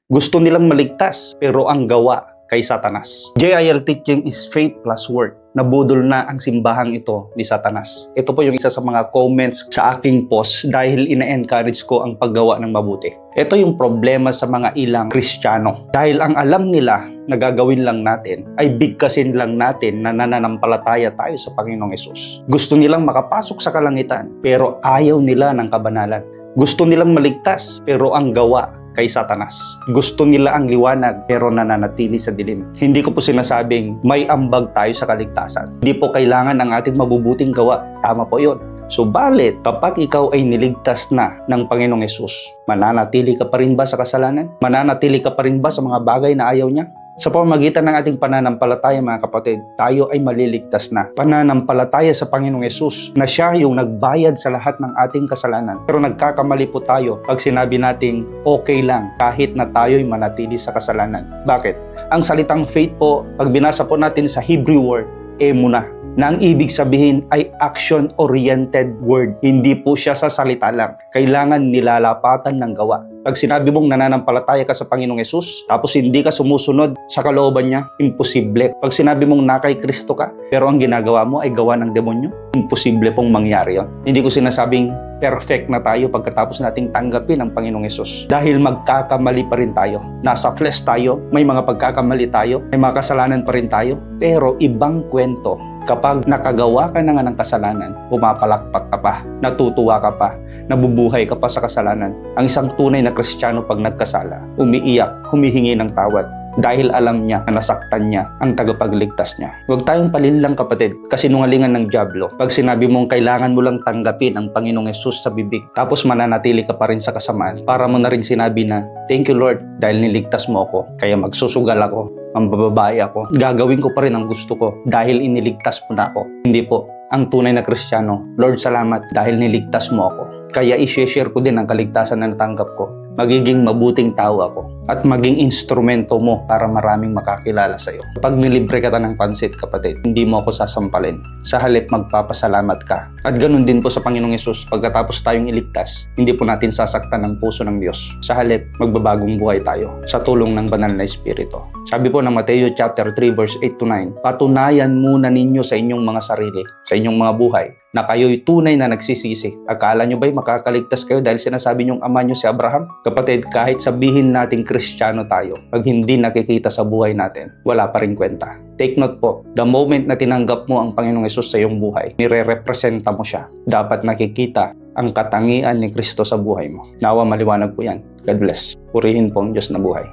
Gusto nilang maligtas, pero ang gawa kay Satanas. JIL teaching is faith plus work. Nabudol na ang simbahang ito ni Satanas. Ito po yung isa sa mga comments sa aking post dahil ina-encourage ko ang paggawa ng mabuti. Ito yung problema sa mga ilang Kristiyano. Dahil ang alam nila na gagawin lang natin ay bigkasin lang natin na nananampalataya tayo sa Panginoong Hesus. Gusto nilang makapasok sa kalangitan pero ayaw nila ng kabanalan. Gusto nilang maligtas pero ang gawa kay Satanas. Gusto nila ang liwanag pero nananatili sa dilim. Hindi ko po sinasabing may ambag tayo sa kaligtasan. Hindi po kailangan ang ating mabubuting gawa. Tama po yun. Subalit, kapag ikaw ay niligtas na ng Panginoong Hesus, mananatili ka pa rin ba sa kasalanan? Mananatili ka pa rin ba sa mga bagay na ayaw niya? Sa pamamagitan ng ating pananampalataya, mga kapatid, tayo ay maliligtas na. Pananampalataya sa Panginoong Hesus na siya yung nagbayad sa lahat ng ating kasalanan. Pero nagkakamali po tayo pag sinabi nating okay lang kahit na tayo'y manatili sa kasalanan. Bakit? Ang salitang faith po, pag binasa po natin sa Hebrew word, emuna, na ang ibig sabihin ay action-oriented word. Hindi po siya sa salita lang. Kailangan nilalapatan ng gawa. Pag sinabi mong nananampalataya ka sa Panginoong Hesus, tapos hindi ka sumusunod sa kalooban niya, imposible. Pag sinabi mong na kay Kristo ka, pero ang ginagawa mo ay gawa ng demonyo, imposible pong mangyari yun. Hindi ko sinasabing perfect na tayo pagkatapos nating tanggapin ang Panginoong Hesus. Dahil magkakamali pa rin tayo. Nasa flesh tayo, may mga pagkakamali tayo, may mga kasalanan pa rin tayo, pero ibang kwento. Kapag nakagawa ka na nga ng kasalanan, pumapalakpak ka pa, natutuwa ka pa, nabubuhay ka pa sa kasalanan. Ang isang tunay na Kristiyano pag nagkasala, umiiyak, humihingi ng tawad dahil alam niya na nasaktan niya ang tagapagligtas niya. Huwag tayong palinlang kapatid, kasinungalingan ng dyablo. Pag sinabi mong kailangan mo lang tanggapin ang Panginoong Hesus sa bibig, tapos mananatili ka pa rin sa kasamaan, para mo na rin sinabi na, thank you Lord, dahil niligtas mo ako, kaya magsusugal ako, mambababae ako, gagawin ko pa rin ang gusto ko dahil iniligtas mo na ako. Hindi po. Ang tunay na Kristiyano, Lord, salamat dahil niligtas mo ako. Kaya i-share ko din ang kaligtasan na natanggap ko. Magiging mabuting tao ako at maging instrumento mo para maraming makakilala sa iyo. Kapag nilibre ka ng pansit, kapatid, hindi mo ako sasampalin. Sa halip, magpapasalamat ka. At ganun din po sa Panginoong Hesus, pagkatapos tayong iligtas, hindi po natin sasaktan ang puso ng Diyos. Sa halip, magbabagong buhay tayo sa tulong ng banal na Espiritu. Sabi po ng Mateo chapter 3 verse 8 to 9, patunayan muna ninyo sa inyong mga sarili, sa inyong mga buhay, na kayo'y tunay na nagsisisi. Akala nyo ba'y makakaligtas kayo dahil sinasabi nyong ama nyo si Abraham? Kapatid, kahit sabihin nating Kristiyano tayo, pag hindi nakikita sa buhay natin, wala pa rin kwenta. Take note po, the moment na tinanggap mo ang Panginoong Hesus sa iyong buhay, nire-representa mo siya. Dapat nakikita ang katangian ni Kristo sa buhay mo. Nawa maliwanag po yan. God bless. Purihin po ang Diyos na buhay.